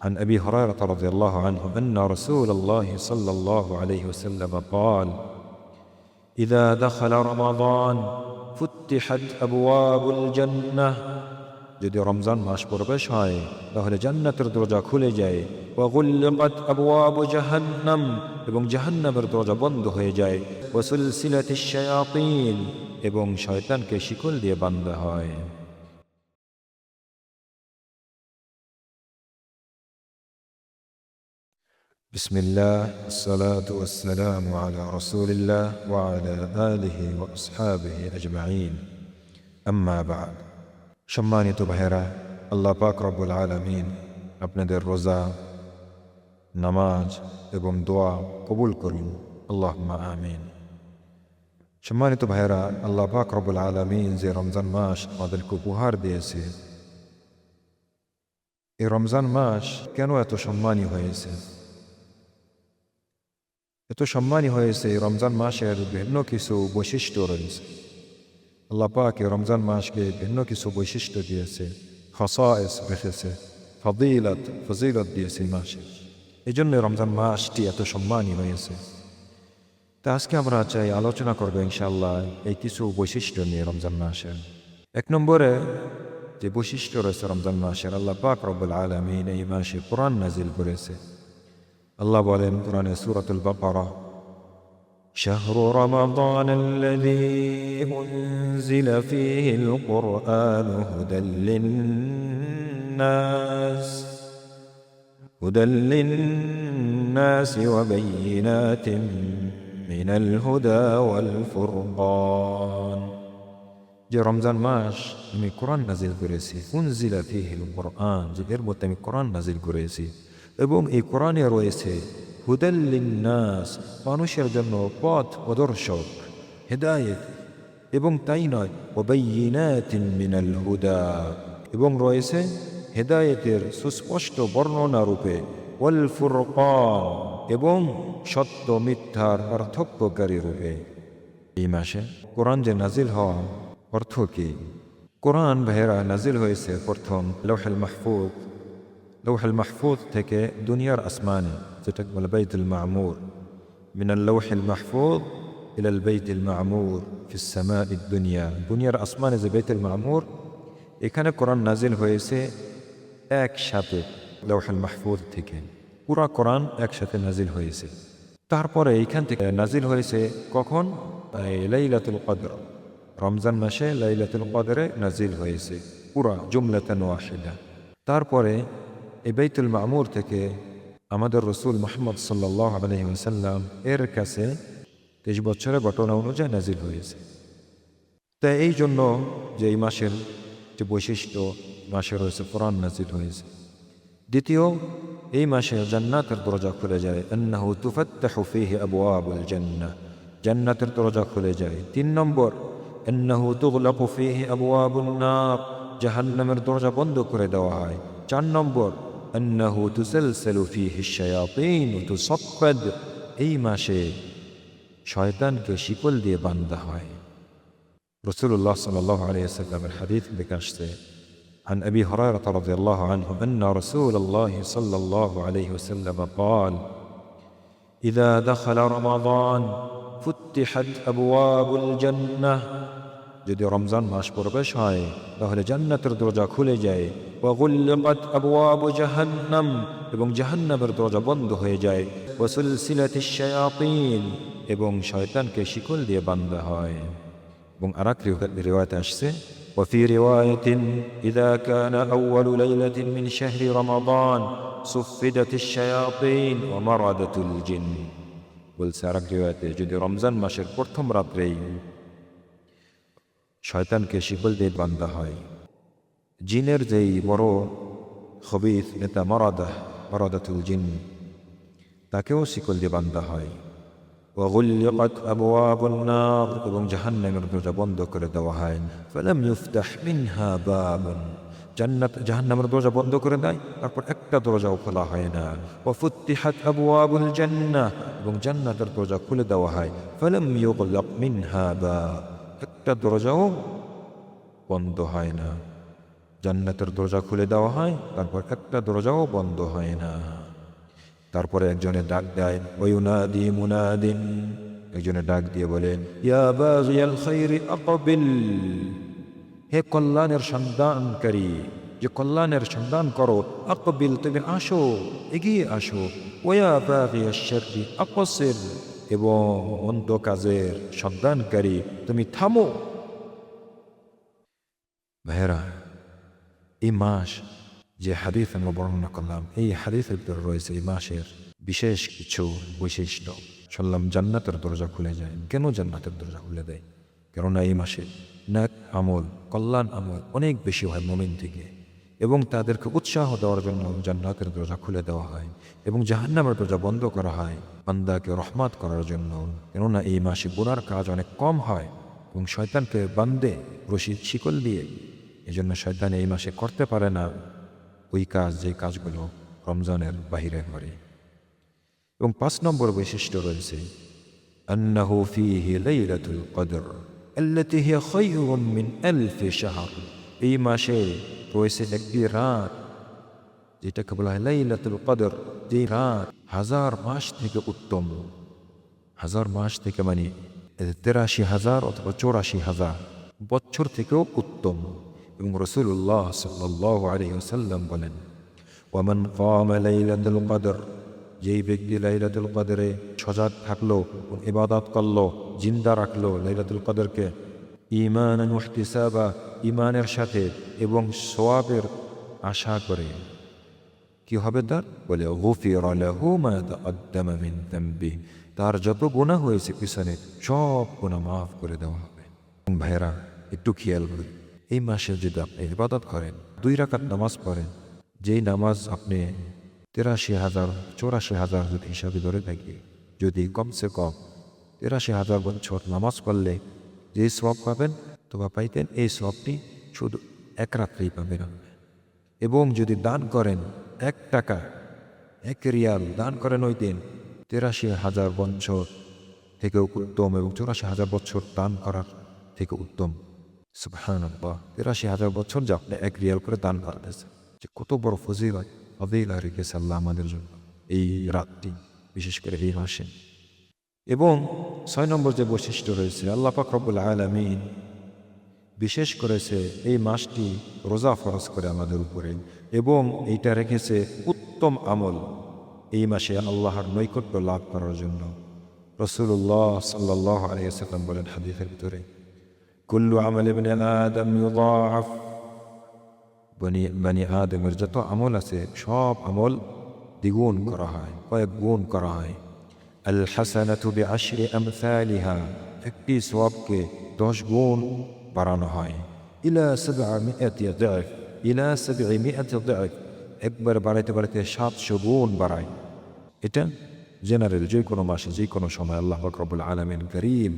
عن أبي هريرة رضي الله عنه أن رسول الله صلى الله عليه وسلم قال إذا دخل رمضان فتحت أبواب الجنة যদি রমজান মাস প্রবেশ হয় তাহলে জান্নাতের দরজা খুলে যায় ওয়াগুল্লিকাত আবওয়াবু জাহান্নাম এবং জাহান্নামের দরজা বন্ধ হয়ে যায় ওয়াসুলসিলাতিশ শায়াতিন এবং শয়তানকে শিকল দিয়ে বাঁধা হয়। বিসমিল্লাহ আসসালাতু ওয়াসসালামু আলা রাসূলিল্লাহ ওয়া আলা আলিহি ওয়া আসহাবিহি আজমাইন আম্মা বা'দ। সম্মানিত ভাইয়েরা, আল্লাহ পাক রব্বুল আলামিন আপনাদের রোজা, নামাজ এবং দোয়া কবুল করুন, আল্লাহুম্মা আমিন। সম্মানিত ভাইয়েরা, আল্লাহ পাক রব্বুল আলামিন যে রমজান মাস আমাদেরকে উপহার দিয়েছে, এই রমজান মাস কেন এত সম্মানী হয়েছে? এত সম্মানী হয়েছে, এই রমজান মাসের ভিন্ন কিছু বৈশিষ্ট্য রয়েছে। আল্লাহ পাক এই রমজান মাসকে ভিন্ন কিছু বৈশিষ্ট্য দিয়েছে, খাসায়েস রেখেছে, ফজিলত দিয়েছে এই মাসে। এই জন্য রমজান মাসটি এত সম্মানী হয়েছে। তা আজকে আমরা চাই আলোচনা করবো ইনশাআল্লাহ এই কিছু বৈশিষ্ট্য নিয়ে রমজান মাসের। এক নম্বরে যে বৈশিষ্ট্য রয়েছে রমজান মাসের, আল্লাহ পাক রব্বুল আলামিন এই মাসে কোরআন নাজিল করেছে। আল্লাহ বলেন কোরআনে সূরাতুল বাকারা, شهر رمضان الذي أنزل فيه القرآن هدى للناس وبينات من الهدى والفرقان। যে রমজান মাস আমি কোরআন নাজিল করেছি, উনজিলা ফীহিল কুরআন, যে এর মধ্যে আমি কোরআন নাজিল করেছি এবং এই কোরআনে রয়েছে হুদাল লিন্নাস, মানুষের জন্য পথ প্রদর্শক, হেদায়েত, এবং তাই নয় ওয়াবাইয়িনাতিন মিনাল হুদা, এবং রয়েছে হেদায়েতের সুস্পষ্ট বর্ণনা রূপে, ওয়াল ফুরকান, এবং সত্য মিথ্যার পার্থক্যকারী রূপে। এই মাসে কোরআন যে নাজিল হওয়া অর্থ কি? কোরআন ভাইয়েরা নাজিল হয়েছে প্রথম লৌহুল মাহফুজ, লৌহুল মাহফুজ থেকে দুনিয়ার আসমানে, যেটা বলে বাইতুল মামুর, মিনাল লৌহিল মাহফুজ ইলাল বাইতুল মামুর ফিস সামাইদ দুনিয়া, দুনিয়ার আসমানে যে বাইতুল মামুর, এখানে কোরআন নাজিল হয়েছে একসাথে লৌহুল মাহফুজ থেকে। পুরা কোরআন একসাথে নাজিল হয়েছে। তারপরে এইখান থেকে নাজিল হয়েছে কখন? লাইলাতুল কদর, রমজান মাসে লাইলাতুল কদরে নাজিল হয়েছে পুরা জুমলাতান ওয়াহিদা। তারপরে এই বাইতুল মামুর থেকে আমাদের রসুল মুহাম্মদ সাল্লাল্লাহু আলাইহি ওয়াসাল্লাম এর কাছে 23 বছরের ঘটনা অনুযায়ী নাজিল হয়েছে। তাই এই জন্য যে এই মাসের যে বৈশিষ্ট্য, মাসে রয়েছে কোরআন নাজিল হয়েছে। দ্বিতীয়, এই মাসে জান্নাতের দরজা খুলে যায়, আন্নাহু তুফাত্তাহু ফীহি আবওয়াবুল জান্নাহ, জান্নাতের দরজা খুলে যায়। 3 নম্বর, আন্নাহু তুগলাকু ফীহি আবওয়াবুন নার, জাহান্নামের দরজা বন্ধ করে দেওয়া হয়। 4 নম্বর, আন্নাহু তুসালসালু ফীহি শায়াতিন ওয়া তুসাফফাদ, এই মাসে শয়তানকে শিকল দিয়ে বাঁধা হয়। রাসূলুল্লাহ সাল্লাল্লাহু আলাইহি ওয়াসাল্লামের হাদিস থেকে আসছে, عن أبي هريرة رضي الله عنه أن رسول الله صلى الله عليه وسلم قال إذا دخل رمضان فتحت أبواب الجنة যদি রমজান মাস প্রবেশ হয় তাহলে জান্নাতের দরজা খুলে যায় ওয়াগুল্লিকাত আবওয়াবু জাহান্নাম এবং জাহান্নামের দরজা বন্ধ হয়ে যায় ওয়াসুলসিলাতিশ শায়াতিন এবং শয়তানকে শিকল দিয়ে বাঁধা হয়। এবং আরেক রিওয়ায়াতে আসছে وفي رواية إذا كان أول ليلة من شهر رمضان صفدت الشياطين ومردت الجن। বলছে আরেক রিওয়ায়াতে, যদি রমজান মাসের প্রথম রাত্রেই শয়তানকে শিকল দিয়ে বাঁধা হয়, জিনের যেই বড় খবিস নেতা মারাদাতুল জিন, তাকেও শিকল দিয়ে বাঁধা হয়। ওয়াগুল্লিকাত আবওয়াবুন নার, এবং জাহান্নামের দরজা বন্ধ করে দেওয়া হয়। ফালাম ইফতাহ মিনহা বাবুন, জাহান্নামের দরজা বন্ধ করে দেয়, তারপর একটা দরজাও খোলা হয় না। ওয়াফুতিহাত আবওয়াবুল জান্নাহ, এবং জান্নাতের দরজা খুলে দেওয়া হয়। ফালাম ইউগলাক মিনহা বাব, একটা দরজাও বন্ধ হয় না, জান্নাতের দরজা খুলে দেওয়া হয়, তারপর একটা দরজাও বন্ধ হয় না। তারপরে একজনে ডাক দেয়, ওয়ুনাদি মুনাদিন, একজনে ডাক দিয়ে বলেন, ইয়া বাগিয়াল খাইরি আকবিল, হে কল্যাণের সন্ধানকারী, যে কল্যাণের সন্ধান করো, আকবিল, তুমি আসো, এগিয়ে আসো, ওয়া বাগিয়াশ শাররি আকসির, এবং মন্দ কাজের সন্ধানকারী, তুমি থামো। ভাইরা, এই মাস যে হাদিস আমরা বর্ণনা করলাম, এই হাদিসের ভিতরে রয়েছে এই মাসের বিশেষ কিছু বৈশিষ্ট্য। শুনলাম জান্নাতের দরজা খুলে যায়। কেন জান্নাতের দরজা খুলে দেয়? কেননা এই মাসে নেক আমল, কল্যাণ আমল অনেক বেশি হয় মুমিন থেকে, এবং তাদেরকে উৎসাহ দেওয়ার জন্য জান্নাতের দরজা খুলে দেওয়া হয়, এবং জাহান্নামের দরজা বন্ধ করা হয় বান্দাকে রহমত করার জন্য। কেননা এই মাসে গুনার কাজ অনেক কম হয় এবং শয়তানকে বান্ধে রশিদ শিকল দিয়ে। এই জন্য শয়তান এই মাসে করতে পারে না ওই কাজ, যে কাজগুলো রমজানের বাহিরে করে। এবং 5 নম্বর বৈশিষ্ট্য রয়েছে, আন্নাহু ফীহি লাইলাতুল কদর আল্লাতী হিয়া খায়রুম মিন আলফি শাহর। এই মাসে রয়েছে একটি রাত, যেটাকে বলা হয় লাইলাতুল কদর, যে রাত 1000 মাস থেকে উত্তম। 1000 মাস থেকে মানে 83,000 অথবা 84,000 বছর থেকেও উত্তম। এবং রাসূলুল্লাহ সাল্লাল্লাহু আলাইহি ওয়াসাল্লাম বলেন, ওয়ামান কামা লাইলাতুল কদর, যেই ব্যক্তি লাইলাতুল কদরে সজাগ থাকলো, ইবাদত করলো, জিন্দা রাখলো লাইলাতুল কদরকে, ঈমানান ওয়া ইহতিসাবা, ঈমানের সাথে এবং সওয়াবের আশা করে, কি হবে তার? বলে গুফিরা লাহু মা তাকদ্দামা মিন যামবিহি, তার যত গুনাহ হয়েছে পিছনে সব গুনাহ মাফ করে দেওয়া হবে। ভাইরা, একটু খেয়াল করুন, এই মাসে যদি আপনি ইবাদত করেন, 2 রাকাত নামাজ পড়েন, যেই নামাজ আপনি 83,000 84,000 যদি হিসাবে ধরে থাকি, যদি কমসে কম 83,000 বছর নামাজ পড়লে যে সওয়াব পাবেন তোবা পাইতেন, এই সওয়াবটি শুধু 1 রাত্রেই পাবেন। এবং যদি দান করেন 1 টাকা, 1 রিয়াল দান করেন ওই দিন, 83,000 বছর থেকেও উত্তম, এবং 84,000 বছর দান করার থেকে উত্তম। সুবহানাল্লাহ, 83,000 বছর যে আপনি 1 রিয়াল করে দান করতেছেন, যে কত বড় ফজিলা রেখেছে আল্লাহ আমাদের জন্য এই রাতটি, বিশেষ করে এই মাসে। এবং 6 নম্বর যে বৈশিষ্ট্য রয়েছে, আল্লাহ পাক রব্বুল আলামিন বিশেষ করেছে এই মাসটি রোজা ফরজ করে আমাদের উপরে, এবং এইটা রেখেছে উত্তম আমল এই মাসে আল্লাহর নৈকট্য লাভ করার জন্য। রাসূলুল্লাহ সাল্লাল্লাহু আলাইহি ওয়াসাল্লাম বলেন হাদিসের ভিতরে, কুল্লু আমাল ইবনে আদম ইউদাআফ, বনি আদমের যত আমল আছে সব আমল দ্বিগুণ করা হয়, কয়েক গুণ করা হয়। আল হাসানাতু বিআশরি আমসালিহা, একটি সওয়াবকে 10 গুণ বাড়ানো হয়। ইলা 700 ضعف, ইলা 700 ضعف, একবার বাড়াইতে বাড়াইতে 700 গুণ বাড়ায়। এটা জেনারেল, যে কোনো মাসে যে কোনো সময় আল্লাহ পাক রব্বুল আলামিন করিম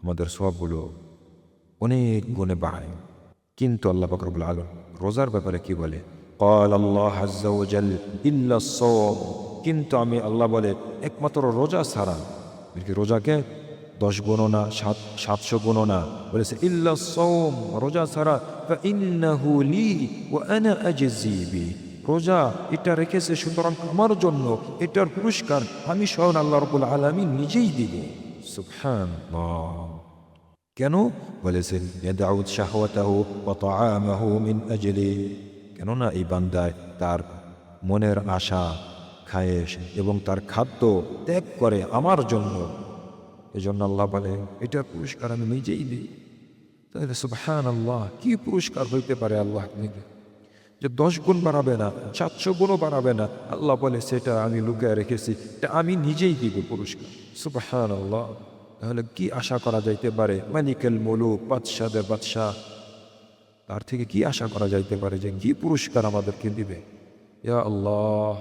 আমাদের সওয়াবগুলো অনেক গুণে বাড়ায়। কিন্তু আল্লাহ পাক রব্বুল আলামিন রোজার ব্যাপারে কি বলে? ক্বাল আল্লাহ আযজা ওয়া জাল ইল্লা আস-সাওম, কিন্তু আমি আল্লাহ বলে একমাত্র রোজা ছাড়া, রোজাকে 10 গুণও না, 700 গুণও না, বলেছে ইল্লা আস-সাওম, রোজা ছাড়া, ফাইন্নাহু লি ওয়া আনা আজজি বি, রোজা এটা রেখেছে সুতরাং আমার জন্য, এটার পুরস্কার আমি স্বয়ং আল্লাহ রাব্বুল আলামিন নিজেই দিব। সুবহানাল্লাহ। কেন বলেছেন ইয়াদাউ শাহওয়াতাহু ওয়া তাআমাহু মিন আজলি, কেননা এই বান্দায় তার মনের আশা, খায়েশ এবং তার খাদ্য ত্যাগ করে আমার জন্য, এজন্য আল্লাহ বলে এটার পুরস্কার আমি নিজেই দিই। তাহলে সুবহানাল্লাহ, কি পুরস্কার হইতে পারে আল্লাহ থেকে, যে 10 গুণ বাড়াবে না, 700 গুণও বাড়াবে না, আল্লাহ বলে সেটা আমি লুকিয়ে রেখেছি, এটা আমি নিজেই দিব পুরস্কার। সুবহানাল্লাহ। তাহলে কি আশা করা যাইতে পারে? মালিকুল মুলুক, বাদশাদের বাদশাহ, তার থেকে কি আশা করা যাইতে পারে যে কি পুরস্কার আমাদেরকে দিবে? ইয়া আল্লাহ,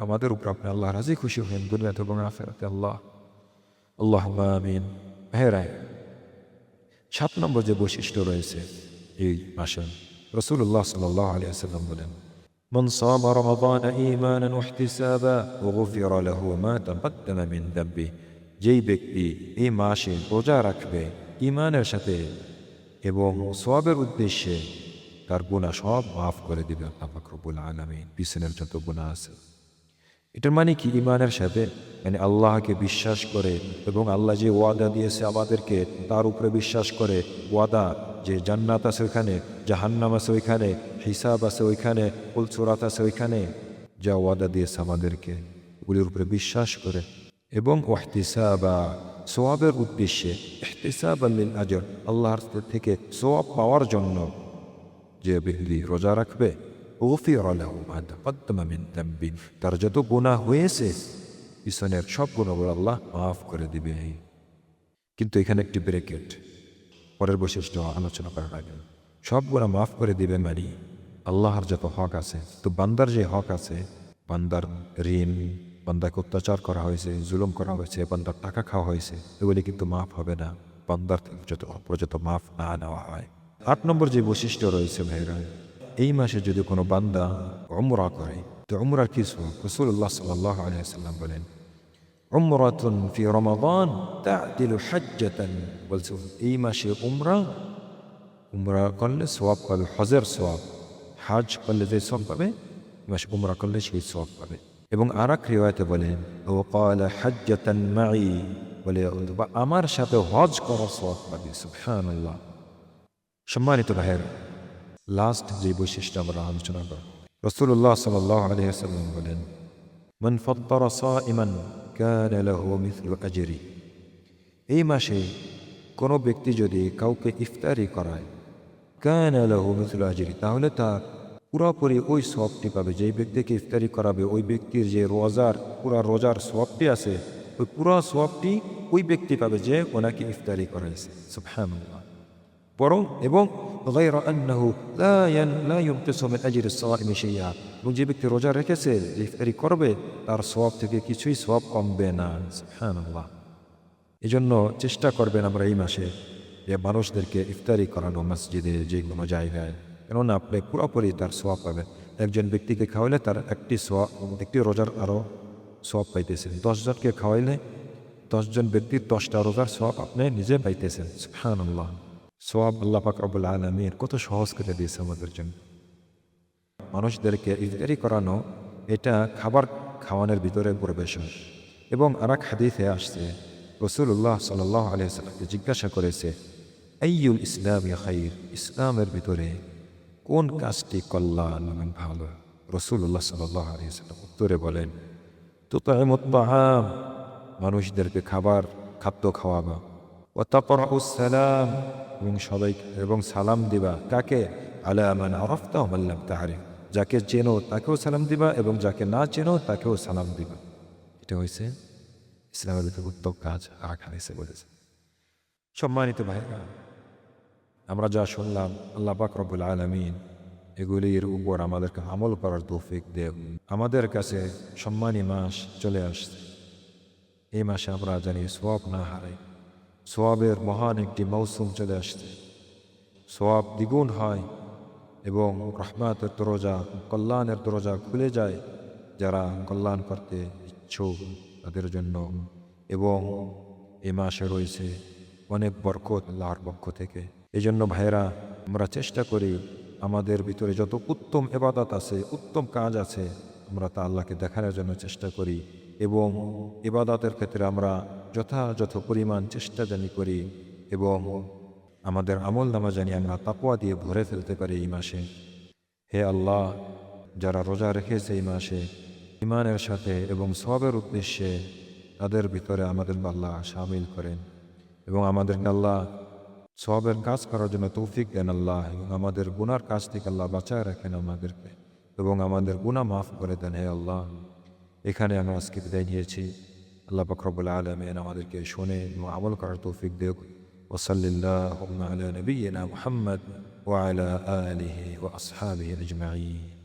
আমাদের উপর আপনি আল্লাহ রাজি খুশি হন দুনিয়াতে এবং আখিরাতে। আল্লাহুম্মা আমিন। ভাইরা, 7 নম্বর যে বৈশিষ্ট্য রয়েছে এই মাসে, রাসূলুল্লাহ সাল্লাল্লাহু আলাইহি ওয়াসাল্লাম বলেন, মান সামা রমাদান ঈমানান ওয়া ইহতিসাবা গুফিরা লাহু মা তাকদ্দামা মিন যামবিহি, যেই ব্যক্তি এই মাসে রোজা রাখবে ঈমানের সাথে এবং সওয়াবের উদ্দেশ্যে তার গুনাহ সব মাফ করে দিবে আল্লাহ পাক রব্বুল আলামিন, পিছনের যত গুনাহ আছে। এটার মানে কি? ঈমানের সাথে মানে আল্লাহকে বিশ্বাস করে এবং আল্লাহ যে ওয়াদা দিয়েছে আমাদেরকে তার উপরে বিশ্বাস করে, ওয়াদা যে জান্নাত আছে ওইখানে, জাহান্নাম আছে ওইখানে, হিসাব আছে ওইখানে, কুলসুরাত আছে ওইখানে, যা ওয়াদা দিয়েছে আমাদেরকে ওগুলির উপরে বিশ্বাস করে এবং ওয়াহতিসাবা সওয়াবের উদ্দেশ্যে, ইহতিসাবাল লিল আজর আল্লাহর থেকে সওয়াব পাওয়ার জন্য যে ব্যক্তি রোজা রাখবে, গুফিরা লাহু মা তাকাদ্দামা মিন যামবি, তার যত গুনাহ হয়েছে পিছনের সব গুনাহগুলো আল্লাহ মাফ করে দিবে। কিন্তু এখানে একটি ব্রেকেট, পরের বৈশিষ্ট্য আলোচনা করার আগে সব গুনাহ মাফ করে দিবে মানে আল্লাহর যত হক আছে, তো বান্দার যে হক আছে, বান্দার ঋণ, বান্দাকে অত্যাচার করা হয়েছে, জুলুম করা হয়েছে, বান্দার টাকা খাওয়া হয়েছে, এগুলি কিন্তু মাফ হবে না বান্দার থেকে যত মাফ না নেওয়া হয়। 8 নম্বর যে বৈশিষ্ট্য রয়েছে ভাইরা, এই মাসে যদি কোনো বান্দা উমরা করে তো উমরার কিছু রাসূলুল্লাহ সাল্লাল্লাহু আলাইহি ওয়াসাল্লাম বলেন, উমরাতুন ফি রমাদান তা'দিলু হাজ্জাতান, বলছে এই মাসে উমরা করলে সওয়াব পাবে, হজের সওয়াব, হাজ করলে যে সওয়াব পাবে এই মাসে উমরা করলে সেই সওয়াব পাবে। এবং আর এক রিওয়ায়াতে বলেন ও ক্বালা হাজ্জাতান মাই, বলে আমার সাথে হজ করার সওয়াব পাবে। সুবহানাল্লাহ। সম্মানিত ভাইয়েরা, লাস্ট যে বৈশিষ্ট্য আমরা আলোচনা করব, রাসূলুল্লাহ সাল্লাল্লাহু আলাইহি ওয়াসাল্লাম বলেন, মান ফাত্তারা সাইমান কানা লাহু মিথলু আজরি, এই মাসে কোনো ব্যক্তি যদি কাউকে ইফতারি করায়, কানা লাহু মিথলু আজরি, তাহলে তার পুরোপুরি ওই সওয়াবটি পাবে। যেই ব্যক্তিকে ইফতারি করাবে ওই ব্যক্তির যে রোজার সওয়াবটি আছে, ওই পুরো সওয়াবটি ওই ব্যক্তি পাবে যে ওনাকে ইফতারি করাইছে। সুবহানাল্লাহ। এবং গায়রা আন্নাহু লা ইউনকিসু মিন আজরি সাইমি শাইআ, এবং যে ব্যক্তি রোজা রেখেছে, যে ইফতারি করবে, তার সওয়াব থেকে কিছুই সওয়াব কমবে না। সুবহানাল্লাহ। এজন্য চেষ্টা করবেন আমরা এই মাসে যে মানুষদেরকে ইফতারি করানো মসজিদে, যে কোনো জায়গায়, কেননা আপনি পুরোপুরি তার সওয়াব পাবেন। একজন ব্যক্তিকে খাওয়াইলে তার একটি রোজার আরও সওয়াব পাইতেছেন। 10 জনকে খাওয়াইলে 10 জন ব্যক্তির 10টা রোজার সওয়াব আপনি নিজে পাইতেছেন। সুবহানাল্লাহ। সওয়াব আল্লাহ পাক রব্বুল আলামিন কত সহজ করে দিয়েছে আমাদের জন্য। মানুষদেরকে ইফতারি করানো এটা খাওয়ানোর ভিতরে প্রবেশ। এবং আর এক হাদিসে আসছে, রাসূলুল্লাহ সাল্লাল্লাহু আলাইহি ওয়াসাল্লামকে জিজ্ঞাসা করেছে, আইয়ুল ইসলামি খাইর, ইসলামের ভিতরে কোন কাজটি কল্যাণ এবং ভালো? রাসূলুল্লাহ সাল্লাল্লাহু আলাইহি ওয়াসাল্লাম উত্তরে বলেন, তুতঈমুত তাআম, মানুষদেরকে খাদ্য খাওয়াবা, ওয়া তাকরাউস সালাম, এবং সালাম দিবা, কাকে? আলা মান আরাফতা ওয়া মান লাম তা'রিফ, যাকে চেনো তাকেও সালাম দিবা এবং যাকে না চেনো তাকেও সালাম দিবা। এটা হয়েছে ইসলামের ভিতরে উত্তম কাজ। আর হাদিসে বলেছে। সম্মানিত ভাইরা, আমরা যা শুনলাম, আল্লাহ পাক রব্বুল আলামিন এগুলির উপর আমাদেরকে আমল করার তৌফিক দেন। আমাদের কাছে সম্মানী মাস চলে আসছে। এই মাসে আমরা জানি সওয়াব না হারাই, সওয়াবের মহান একটি মৌসুম চলে আসছে। সওয়াব দ্বিগুণ হয় এবং রহমতের দরজা, কল্যাণের দরজা খুলে যায় যারা কল্যাণ করতে ইচ্ছুক তাদের জন্য। এবং এ মাসে রয়েছে অনেক বরকত আল্লাহর পক্ষ থেকে। এই জন্য ভাইয়েরা, আমরা চেষ্টা করি আমাদের ভিতরে যত উত্তম ইবাদত আছে, উত্তম কাজ আছে, আমরা তা আল্লাহকে দেখানোর জন্য চেষ্টা করি এবং ইবাদতের ক্ষেত্রে আমরা যথাযথ পরিমাণ চেষ্টা জানি করি এবং আমাদের আমল নামা জানি আমরা তাকওয়া দিয়ে ভরে ফেলতে পারি এই মাসে। হে আল্লাহ, যারা রোজা রেখেছে এই মাসে ঈমানের সাথে এবং সওয়াবের উদ্দেশ্যে, তাদের ভিতরে আমাদের আল্লাহ শামিল করেন এবং আমাদেরকে আল্লাহ সওয়াবের কাজ করার জন্য তৌফিক দেন আল্লাহ, এবং আমাদের গুনার কাজ থেকে আল্লাহ বাঁচায় রাখেন আমাদেরকে এবং আমাদের গুনাহ মাফ করে দেন। হে আল্লাহ, এখানে আমরা আজকে বিদায় নিয়েছি। আল্লাহ পাক রব্বুল আলামিন আমাদেরকে শুনে এবং আমল করার তৌফিক দেন। ওয়া সাল্লাল্লাহু আলা নবিয়িনা মুহাম্মদ ওয়া আলা আলিহি ওয়া আসহাবিহি আজমাইন।